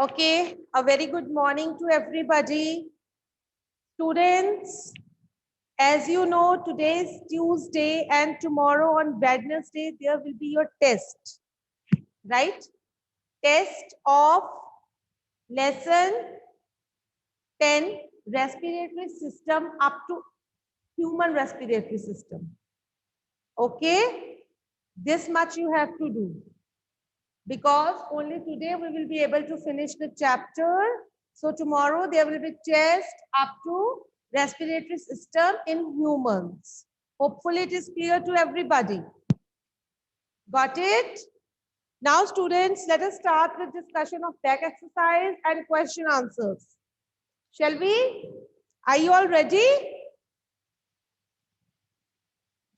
Okay, a very good morning to everybody. Students, as you know, today is Tuesday and tomorrow on Wednesday, there will be your test, right? Test of lesson 10, respiratory system up to human respiratory system. Okay, this much you have to do. Because only today we will be able to finish the chapter. So tomorrow there will be test up to respiratory system in humans. Hopefully it is clear to everybody. Got it? Now students, let us start with discussion of back exercise and question answers. Shall we? Are you all ready?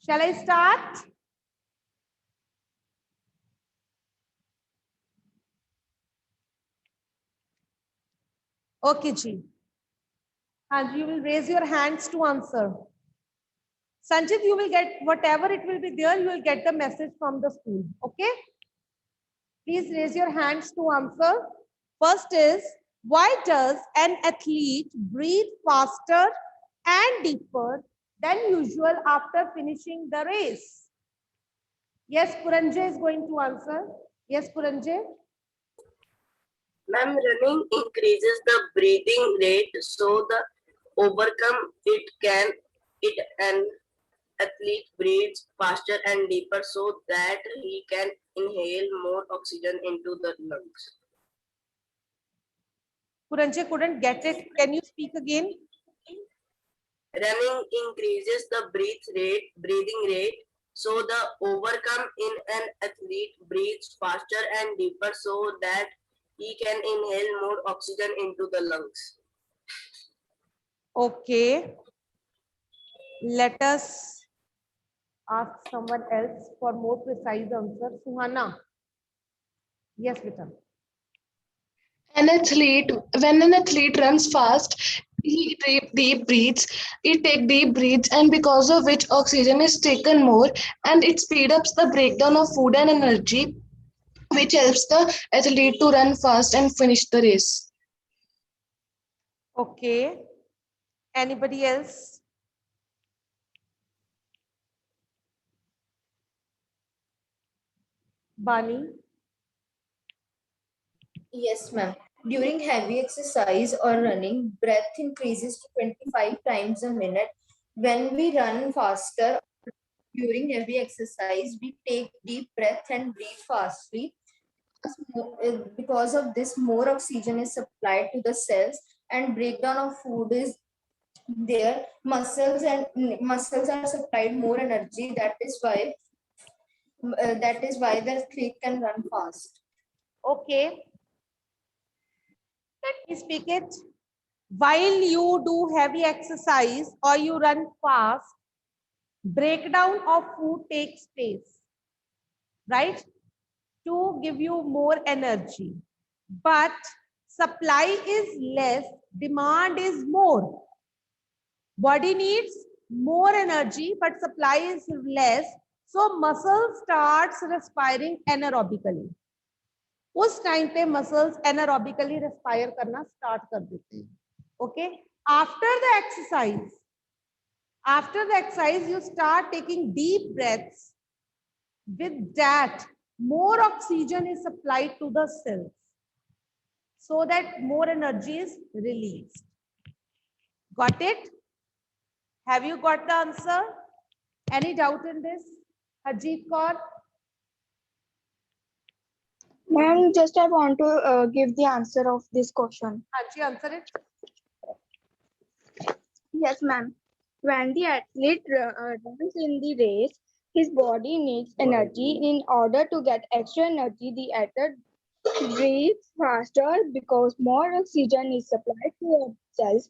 Shall I start? Okay, Ji. And you will raise your hands to answer. Sanjit, you will get whatever it will be there, you will get the message from the school. Okay? Please raise your hands to answer. First is, why does an athlete breathe faster and deeper than usual after finishing the race? Yes, Puranjay is going to answer. Yes, Puranjay. Ma'am, running increases the breathing rate, so the overcome it an athlete breathes faster and deeper so that he can inhale more oxygen into the lungs. Puranjay couldn't get it. Can you speak again? Running increases the breathing rate, so the overcome in an athlete breathes faster and deeper so that he can inhale more oxygen into the lungs. Okay. Let us ask someone else for more precise answer. Suhana. Yes, beta. When an athlete runs fast, he deep breaths, he take deep breaths, and because of which oxygen is taken more, and it speeds up the breakdown of food and energy, which helps the athlete to run fast and finish the race. Okay. Anybody else? Bani? Yes, ma'am. During heavy exercise or running, breath increases to 25 times a minute. When we run faster during heavy exercise, we take deep breath and breathe fastly. Because of this, more oxygen is supplied to the cells and breakdown of food is there. Muscles are supplied more energy. That is why the athlete can run fast. Okay. Let me speak it. While you do heavy exercise or you run fast, breakdown of food takes place, right? To give you more energy. But supply is less, demand is more. Body needs more energy, but supply is less. So muscle starts respiring anaerobically. उस time पे muscles anaerobically respire करना start कर देते हैं. Okay, after the exercise you start taking deep breaths. With that, more oxygen is supplied to the cells so that more energy is released. Got it? Have you got the answer? Any doubt in this? Harjeet Kaur? Ma'am, just I want to give the answer of this question. Harjeet, answer it. Yes, ma'am. When the athlete runs in the race, his body needs energy. In order to get extra energy, the athlete breathes faster because more oxygen is supplied to the cells.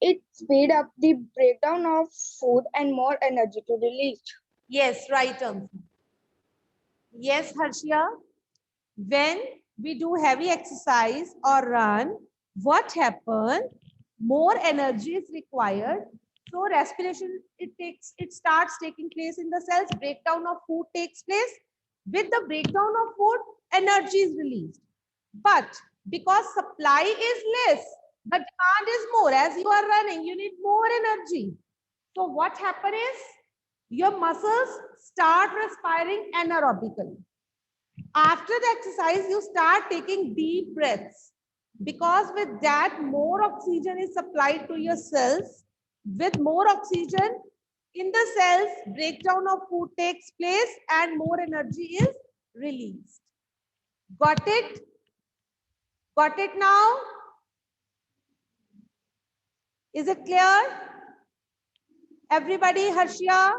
It speeds up the breakdown of food and more energy to release. Yes, right answer. Yes, Harshia. When we do heavy exercise or run, what happens? More energy is required. So respiration, it starts taking place in the cells. Breakdown of food takes place. With the breakdown of food, energy is released. But because supply is less, the demand is more. As you are running, you need more energy. So what happens is your muscles start respiring anaerobically. After the exercise, you start taking deep breaths, because with that, more oxygen is supplied to your cells. With more oxygen in the cells, breakdown of food takes place and more energy is released. Got it? Got it now? Is it clear? Everybody, Harshia?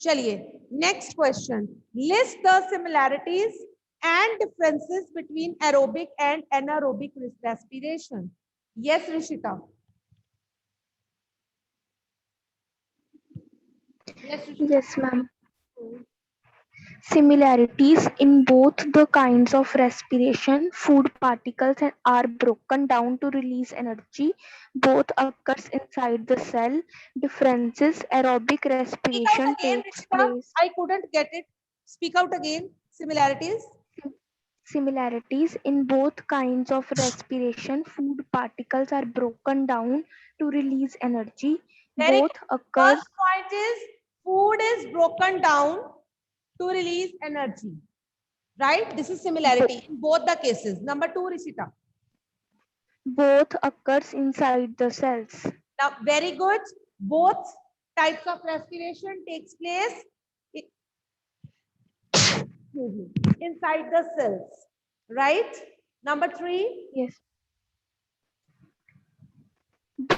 Chaliye, next question. List the similarities and differences between aerobic and anaerobic respiration. Yes, Rishita. Yes, Rishita. Yes, ma'am. Similarities in both the kinds of respiration, food particles are broken down to release energy. Both occurs inside the cell. Differences, aerobic Speak out respiration again, takes Rishita. place. I couldn't get it. Speak out again. Similarities. Similarities in both kinds of respiration, food particles are broken down to release energy. Very Both good. occurs. First point is food is broken down to release energy. Right? This is similarity in both the cases. Number two, Rishita. Both occurs inside the cells. Now, very good. Both types of respiration takes place inside the cells. Right? Number three. Yes.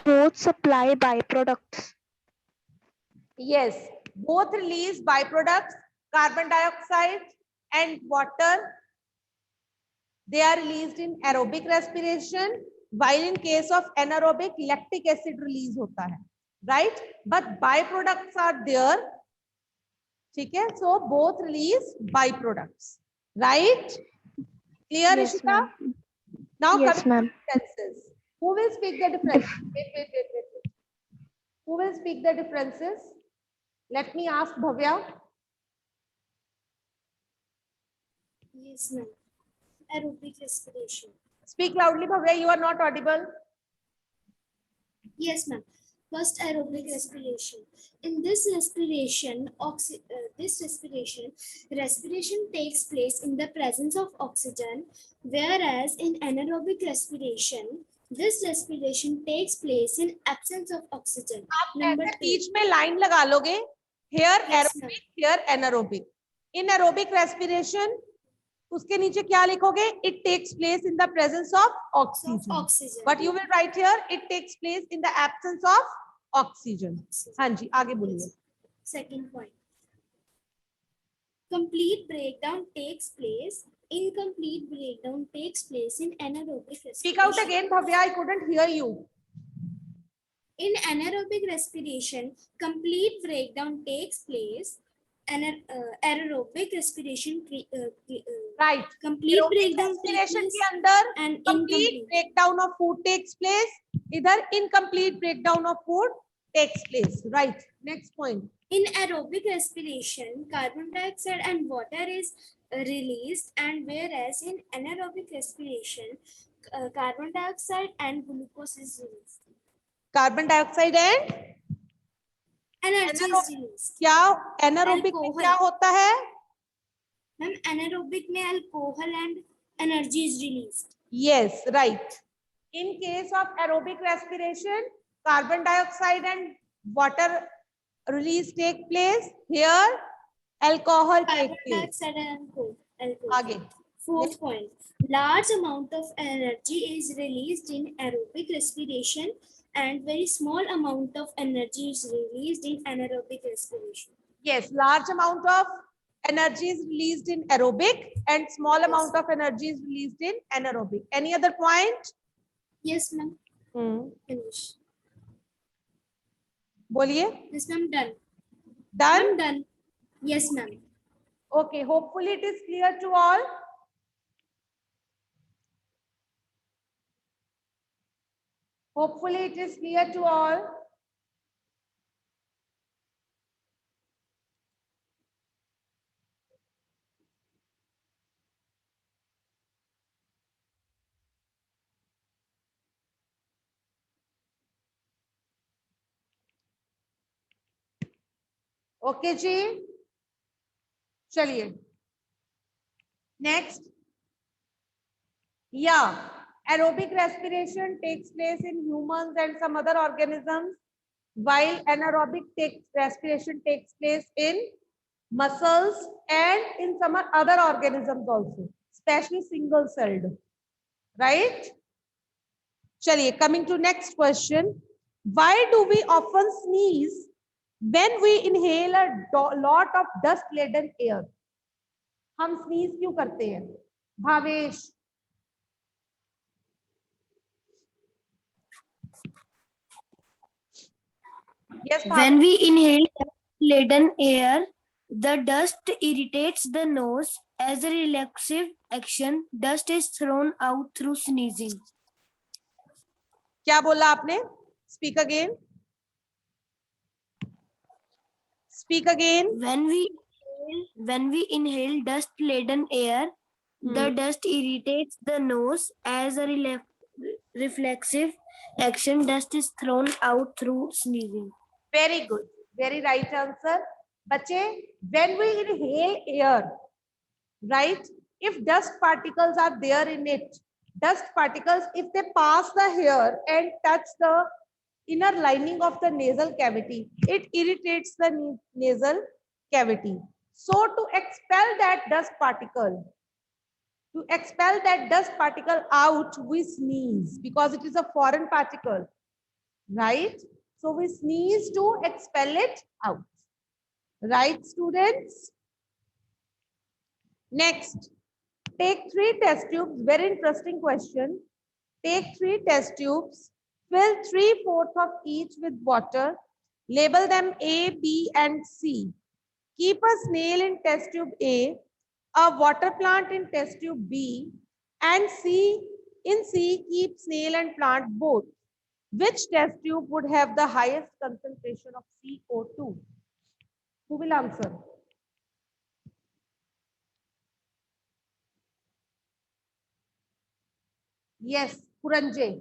Both supply byproducts. Yes. Both release byproducts, carbon dioxide and water. They are released in aerobic respiration, while in case of anaerobic, lactic acid release hota hai. Right? But byproducts are there. Okay? So both release byproducts. Right? Clear, Yes, Ishita? ma'am. Now Yes, coming to ma'am. differences. Who will speak the differences? Wait. Who will speak the differences? Let me ask Bhavya. Yes, ma'am. Aerobic respiration. Speak loudly, Bhavya. You are not audible. Yes, ma'am. First, aerobic respiration. In this respiration, respiration takes place in the presence of oxygen, whereas in anaerobic respiration, this respiration takes place in absence of oxygen. आप Number ऐसे two. बीच में line लगा लोगे. Here Yes, ma'am. aerobic, here anaerobic. In aerobic respiration, उसके नीचे क्या लिखोगे? It takes place in the presence of oxygen. Oxygen. But you will write here, it takes place in the absence of oxygen. हाँ जी, आगे बोलिए. Second point. Complete breakdown takes place. Incomplete breakdown takes place in anaerobic respiration. Speak out again, Bhavya. I couldn't hear you. In anaerobic respiration, complete breakdown takes place. Aerobic respiration, Right. complete Aerobic breakdown takes respiration place के अंदर and complete incomplete. breakdown of food takes place. इधर incomplete breakdown of food takes place. Right. Next point. In aerobic respiration, carbon dioxide and water is released, and whereas in anaerobic respiration, carbon dioxide and glucose is released. Carbon dioxide and Energy is released. क्या anaerobic में Alcohol. क्या होता है? Ma'am, anaerobic में alcohol and energy is released. Yes, right. In case of aerobic respiration, carbon dioxide and water release take place. Here, alcohol Carbon take place. dioxide and alcohol. आगे. Fourth point. Large amount of energy is released in aerobic respiration and very small amount of energy is released in anaerobic respiration. Yes, large amount of energy is released in aerobic and small amount of energy is released in anaerobic. Any other point? Yes, ma'am. Finish. बोलिए. Yes, ma'am. Done. Done? I'm done. Yes, ma'am. Okay, hopefully it is clear to all. Hopefully it is clear to all. Okay जी, चलिए next. Yeah, aerobic respiration takes place in humans and some other organisms, while anaerobic respiration takes place in muscles and in some other organisms also, especially single celled. Right? Chaliye, coming to next question. Why do we often sneeze when we inhale a lot of dust laden air? हम sneeze क्यों करते हैं? Bhavesh. Yes, When we inhale laden air, the dust irritates the nose. As a relaxive action, dust is thrown out through sneezing. क्या बोला आपने? Speak again. Speak again. When we inhale dust laden air, the dust irritates the nose. As a reflexive action, dust is thrown out through sneezing. Very good. Very right answer. बच्चे, when we inhale air, right? If dust particles are there in it, dust particles, if they pass the hair and touch the inner lining of the nasal cavity, it irritates the nasal cavity. So to expel that dust particle, out, we sneeze because it is a foreign particle, right? So we sneeze to expel it out. Right, students? Next, take 3 test tubes. Very interesting question. Take 3 test tubes, fill 3/4 of each with water, label them A, B, and C. Keep a snail in test tube A, a water plant in test tube B, and in C, keep snail and plant both. Which test tube would have the highest concentration of CO2? Who will answer? Yes, Puranjay.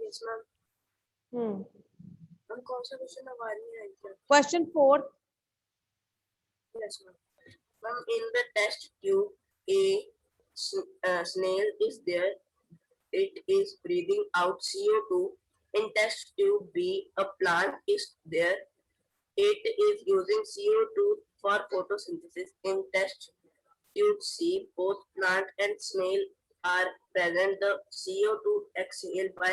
Yes, ma'am. हम कौन सा question अब आ रही है? Question 4. Yes, ma'am. Ma'am, in the test tube, a snail is there. It is breathing out CO2. In test tube B, a plant is there. It is using CO2 for photosynthesis. In test tube C, both plant and snail are present. The CO2 exhaled by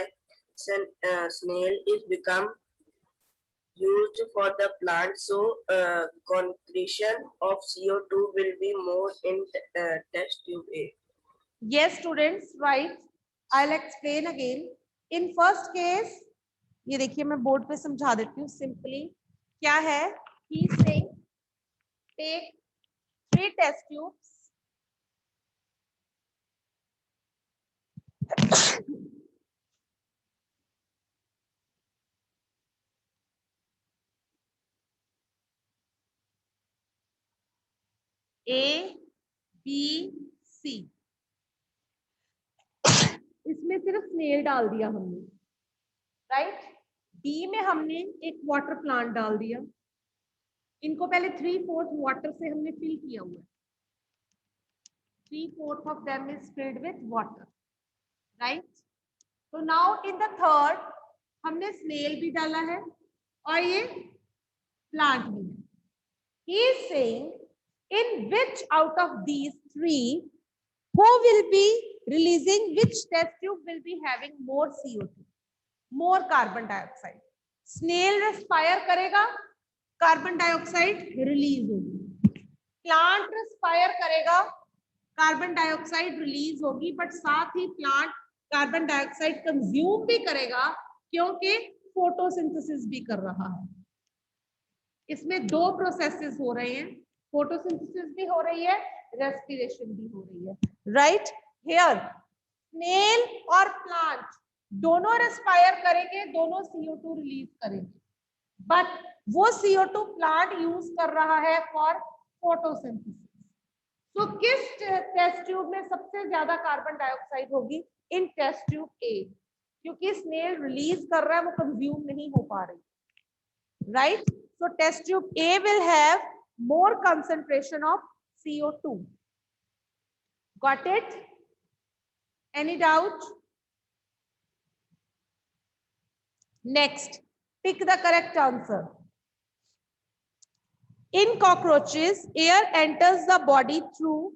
snail is become used for the plant, so concentration of CO2 will be more in test tube A. Yes, students, right. I'll explain again. In first case, ये देखिए मैं board पे समझा देती हूँ simply. क्या है? He's saying take 3 test tubes. A, B, C. इसमें सिर्फ स्नेल डाल दिया हमने, राइट? डी में हमने एक वाटर प्लांट डाल दिया. इनको पहले 3/4 वाटर से हमने फिल किया हुआ है. 3/4 of them is filled with water, right? So now in the third हमने स्नेल भी डाला है और ये प्लांट भी है. He is saying in which out of these 3 who will be releasing, which test tube will be having more CO2, more carbon dioxide? Snail respire करेगा, carbon dioxide release होगी. प्लांट रेस्पायर करेगा, carbon dioxide release होगी, but साथ ही plant carbon dioxide consume भी करेगा क्योंकि photosynthesis भी कर रहा है. इसमें 2 प्रोसेसेस हो रहे हैं, फोटोसिंथेसिस भी हो रही है, रेस्पिरेशन भी हो रही है. राइट हियर स्नेल और प्लांट दोनों रेस्पायर करेंगे, दोनों CO2 रिलीज करेंगे, बट वो CO2 प्लांट यूज कर रहा है फॉर फोटोसिंथेसिस. तो किस टेस्ट ट्यूब में सबसे ज्यादा कार्बन डाइऑक्साइड होगी? इन टेस्ट ट्यूब ए, क्योंकि स्नेल रिलीज कर रहा है, वो कंज्यूम नहीं हो पा रही. Right? So test tube A will have more concentration of CO2. Got it? Any doubt? Next, pick the correct answer. In cockroaches, air enters the body through.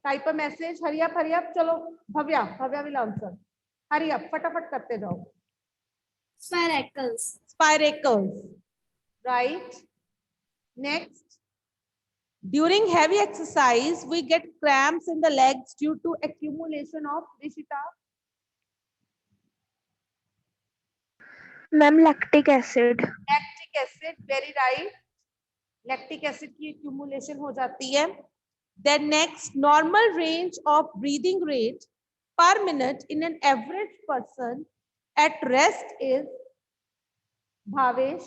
Type a message. Hurry up, chalo. Bhavya will answer. Hurry up, फटाफट करते जाओ. Spiracles. Spiracles. Right. Next. During heavy exercise, we get cramps in the legs due to accumulation of Rishita. Ma'am, lactic acid. Lactic acid, very right. Lactic acid की accumulation हो जाती है. Then next, normal range of breathing rate per minute in an average person at rest is, Bhavesh?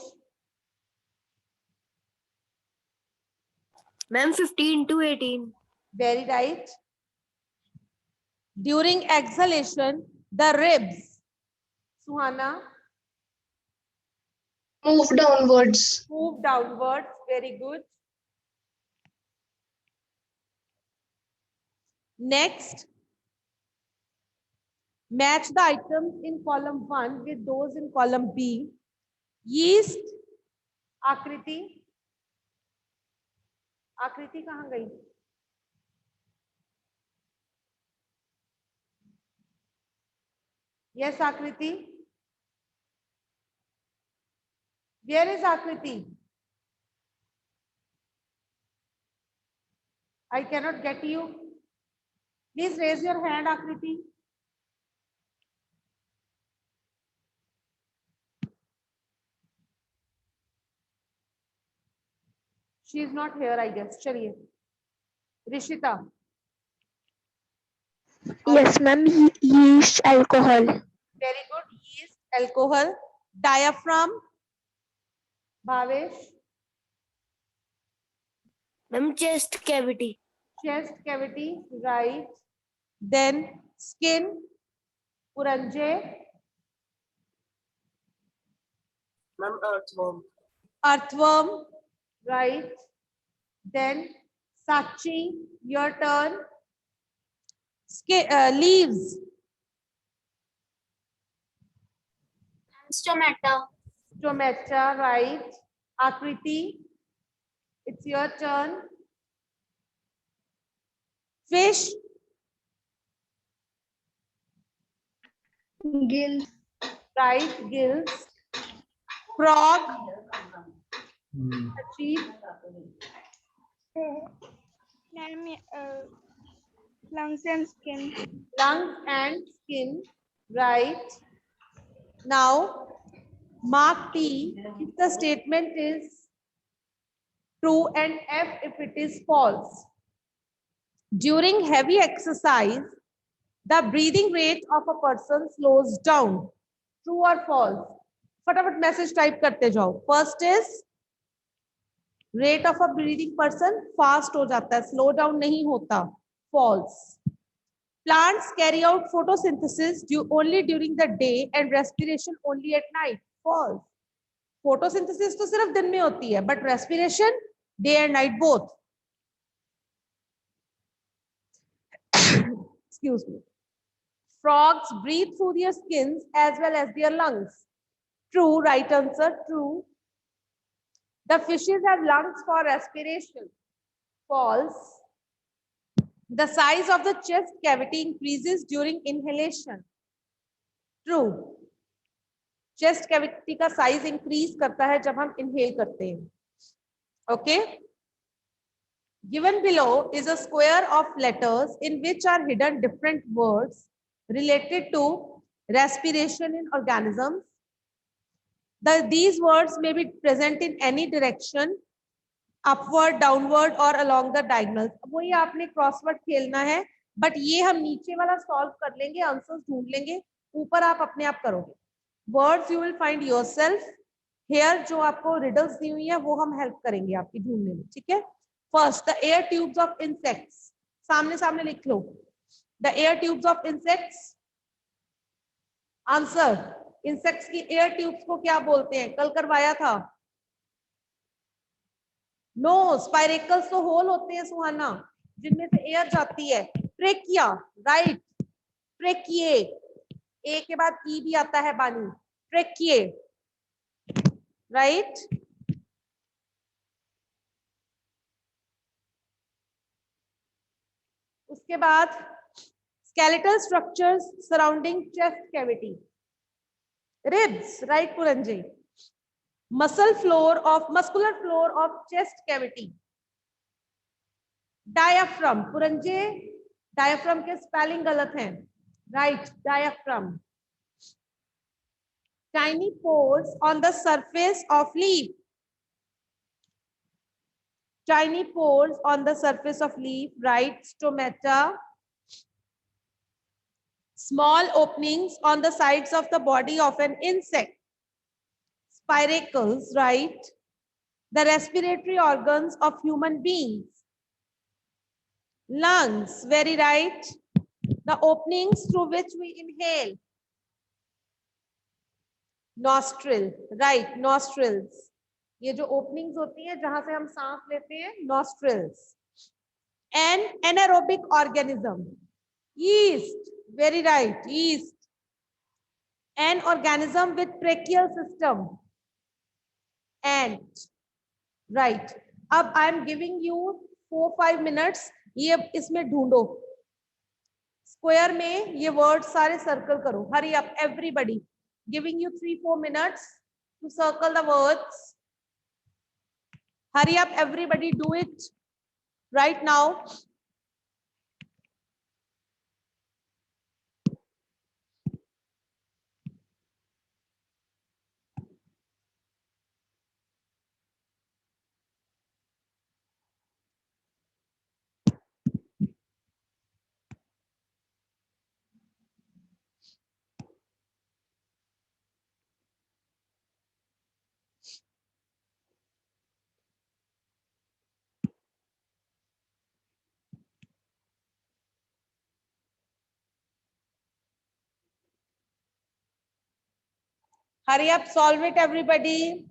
Ma'am, 15 to 18. Very right. During exhalation, the ribs, Suhana, Move downwards. move downwards. Very good. Next, match the items in column 1 with those in column B. Yeast, आकृति, आकृति कहाँ गई? Yes, Akriti. Where is Akriti? I cannot get you. Please raise your hand, Akriti. She is not here, I guess. Chaliye. Rishita. Yes, ma'am. Yeast, alcohol. Very good. Yeast, alcohol. Diaphragm. Bhavesh. Ma'am, chest cavity. Chest cavity, right. Then skin, Puranje. Ma'am, earthworm. Earthworm, right. Then Sachi, your turn. Leaves. Stomata. Stomata, right. Akriti, it's your turn. Fish. Gills. Right, gills. Frog. Achieve. Ma'am, lungs and skin. Lungs and skin, right. Now, mark T if the statement is true and F if it is false. During heavy exercise, the breathing rate of a person slows down. True or false? फटाफट message type करते जाओ. First is rate of a breathing person fast हो जाता है, slow down नहीं होता. False. Plants carry out photosynthesis only during the day and respiration only at night. False. Photosynthesis तो सिर्फ दिन में होती है, but respiration day and night both. Excuse me. Frogs breathe through their skins as well as their lungs. True, right answer, true. The fishes have lungs for respiration. False. The size of the chest cavity increases during inhalation. True. Chest cavity का size increase करता है जब हम inhale करते हैं. Okay. Given below is a square of letters in which are hidden different words related to respiration in organisms. These words may be present in any direction, upward, downward or along the diagonal. वही आपने crossword खेलना है, but ये हम नीचे वाला solve कर लेंगे, आंसर्स ढूंढ लेंगे, ऊपर आप अपने आप करोगे. Words you will find yourself. Here जो आपको रिडल्स दी हुई है वो हम हेल्प करेंगे आपकी ढूंढने में. ठीक है. First, the air tubes of insects. सामने सामने लिख लो. The air tubes of insects. Answer. Insects की एयर ट्यूब्स को क्या बोलते हैं? कल करवाया था. नो, स्पाइरेकल्स तो होल होते हैं सुहाना, जिनमें से एयर जाती है. Trachea, right. ट्रेकिए, ए के बाद ई भी आता है बानी. ट्रेकिए, राइट. उसके बाद skeletal structures surrounding chest cavity. Ribs, right Puranji. Muscular floor of chest cavity. Diaphragm, पुरंजे, diaphragm के spelling गलत हैं. Right, diaphragm. Tiny pores on the surface of leaf. Tiny pores on the surface of leaf, right. Stomata. Small openings on the sides of the body of an insect. Spiracles, right. The respiratory organs of human beings. Lungs, very right. The openings through which we inhale. Nostril, right, nostrils. ये जो openings होती हैं जहां से हम सांस लेते हैं, nostrils. And anaerobic organism. Yeast, very right, yeast. An organism with tracheal system. Ant, right. अब I am giving you 4-5 minutes. ये इसमें ढूंढो. स्क्वायर में ये वर्ड सारे सर्कल करो. Hurry up everybody. Giving you 3-4 minutes to circle the words. Hurry up everybody, do it right now. Hurry up, solve it everybody.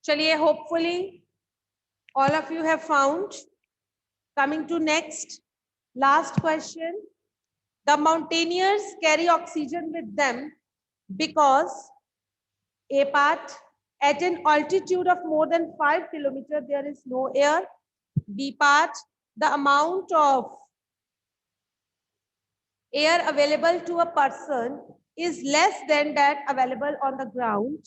चलिए, hopefully all of you have found. Coming to next, last question. The mountaineers carry oxygen with them because A part, at an altitude of more than 5 kilometers, there is no air. B part, the amount of air available to a person is less than that available on the ground.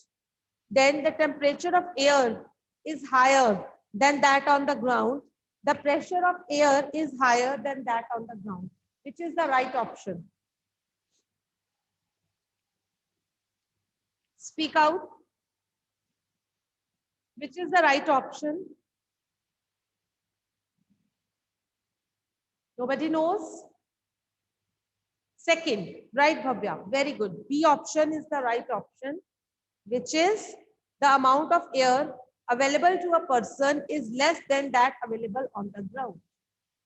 Then the temperature of air is higher than that on the ground. The pressure of air is higher than that on the ground. Which is the right option? Speak out. Which is the right option? Nobody knows? Second, right, Bhavya? Very good. B option is the right option, which is the amount of air available to a person is less than that available on the ground.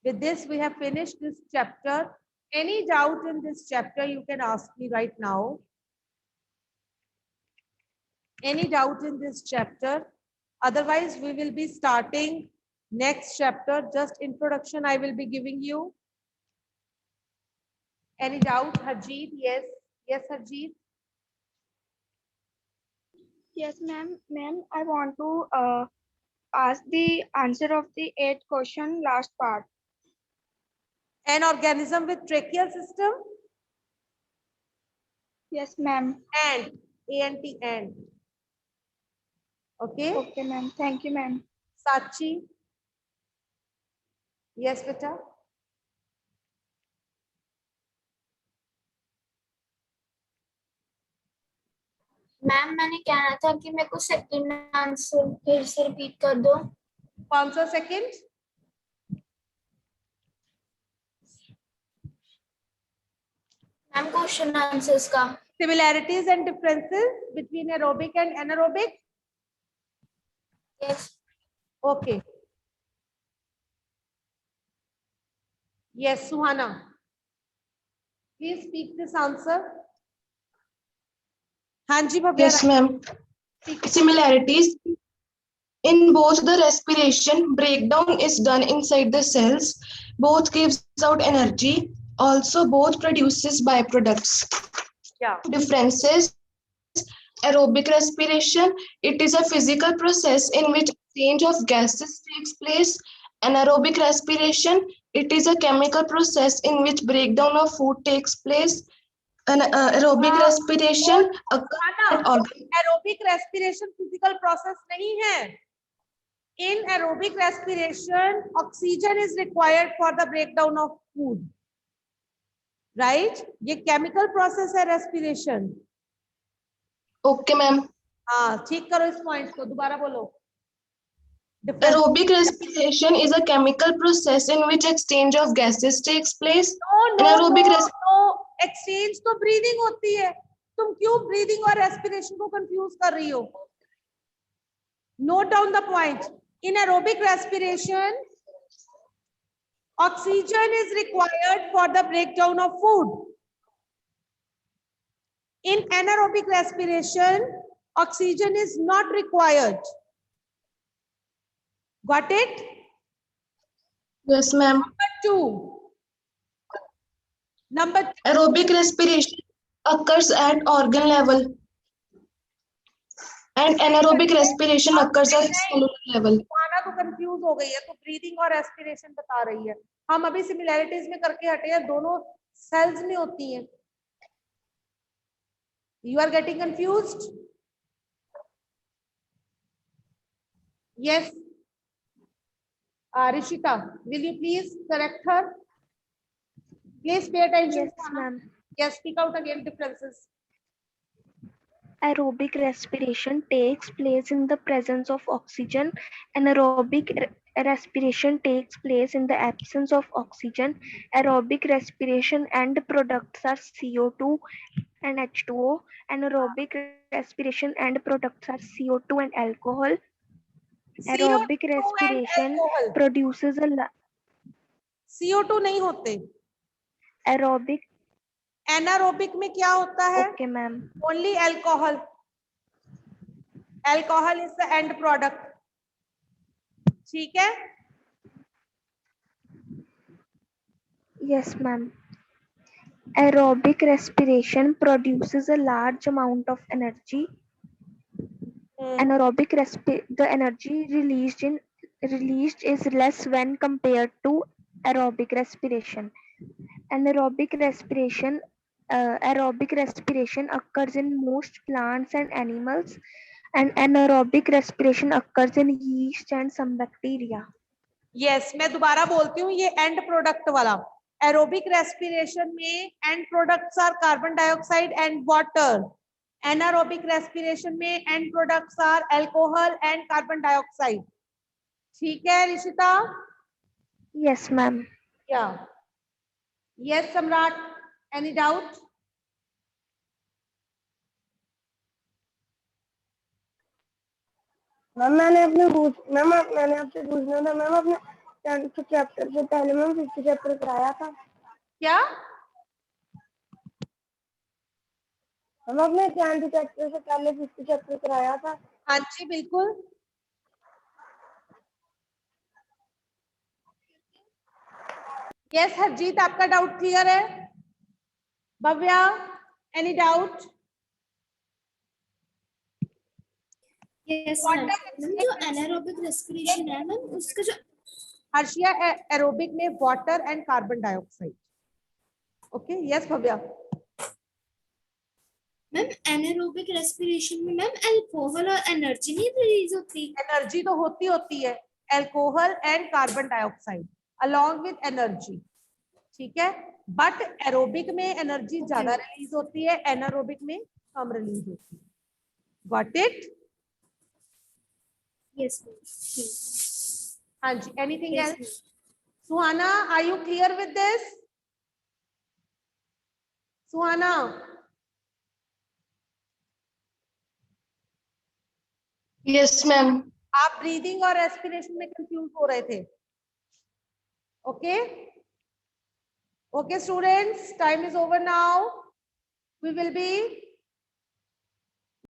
With this, we have finished this chapter. Any doubt in this chapter, you can ask me right now. Any doubt in this chapter? Otherwise, we will be starting next chapter. Just introduction I will be giving you. Any doubt, Harjeet? Yes. Yes, Harjeet. Yes, ma'am. Ma'am, I want to ask the answer of the 8th question, last part. An organism with tracheal system? Yes, ma'am. And ANT and. Okay. Okay, ma'am. Thank you, ma'am. Sachi. Yes, beta. Ma'am मैंने कहना था कि मेरे को second answer फिर से repeat कर दो। कौन सा सेकंड? मैम क्वेश्चन आंसर्स का। Similarities and differences between aerobic and anaerobic. Yes Okay. Yes, Suhana. Please speak this answer. हाँ जी Bhavya. Yes, ma'am. Similarities. In both the respiration, breakdown is done inside the cells. Both gives out energy. Also, both produces byproducts. Yeah. Differences. Aerobic respiration. It is a physical process in which exchange of gases takes place. Anaerobic respiration. It is a chemical process in which breakdown of food takes place. Aerobic respiration occurs at organ. Aerobic respiration physical process नहीं है. In aerobic respiration, oxygen is required for the breakdown of food. Right? ये chemical process है respiration. Okay, ma'am. हाँ, ठीक करो इस point को, दोबारा बोलो. Aerobic respiration is a chemical process in which exchange of gases takes place. Anaerobic exchange तो breathing होती है. तुम क्यों breathing और respiration को confuse कर रही हो? Note down the point. In aerobic respiration, oxygen is required for the breakdown of food. In anaerobic respiration, oxygen is not required. Got it? Yes, ma'am. Number two. Aerobic respiration occurs at organ level. And anaerobic respiration occurs at cellular level. खाना तो confuse हो गई है, तो breathing और respiration बता रही है. हम अभी सिमिलैरिटीज में करके हटे हैं, दोनों सेल्स में होती हैं. You are getting confused? Yes. Rishika, will you please correct her? Please pay attention. Yes, ma'am. Yes, speak out again differences. Aerobic respiration takes place in the presence of oxygen. Anaerobic respiration takes place in the absence of oxygen. Aerobic respiration end products are CO2 and H2O. Anaerobic respiration end products are CO2 and alcohol. Aerobic respiration produces a CO2 नहीं होते. aerobic. Anaerobic में क्या होता है? Okay, ma'am. Only alcohol. Alcohol is the end product. ठीक है? Yes, ma'am. Aerobic respiration produces a large amount of energy. Anaerobic the energy released is less when compared to aerobic respiration. Anaerobic respiration occurs in most plants and animals, and anaerobic respiration occurs in yeast and some bacteria. Yes, मैं दोबारा बोलती हूँ, ये end product वाला. Aerobic respiration में end products are carbon dioxide and water. Anaerobic respiration में end products are alcohol and carbon dioxide. ठीक है Rishita? Yes, ma'am. Yeah. Yes, Samrat. Any doubt? Ma'am मैंने आपसे पूछना था मैम, अपने 10th चैप्टर से पहले मैम 5th चैप्टर कराया था क्या? हम अपने 10th चैप्टर से पहले 5th चैप्टर कराया था. हाँ जी बिल्कुल. यस हरजीत, आपका डाउट क्लियर है? Bhavya, any doubt? Yes ma'am. जो एनारोबिक रेस्पिरेशन है मैम, उसका जो हर्षिया एरोबिक में water and carbon dioxide. Okay, yes Bhavya. Ma'am anaerobic respiration में मैम अल्कोहल और एनर्जी नहीं रिलीज होती? एनर्जी तो होती है, alcohol and carbon dioxide along with energy, ठीक है। बट एरोबिक में एनर्जी ज्यादा रिलीज होती है, एनारोबिक में कम रिलीज होती है। Got it? यस हाँ जी, anything Yes, else? Suhana, are you clear with this? Suhana, Yes, ma'am. आप ब्रीदिंग और रेस्पिरेशन में कंफ्यूज हो रहे थे। Okay okay students, time is over now. We will B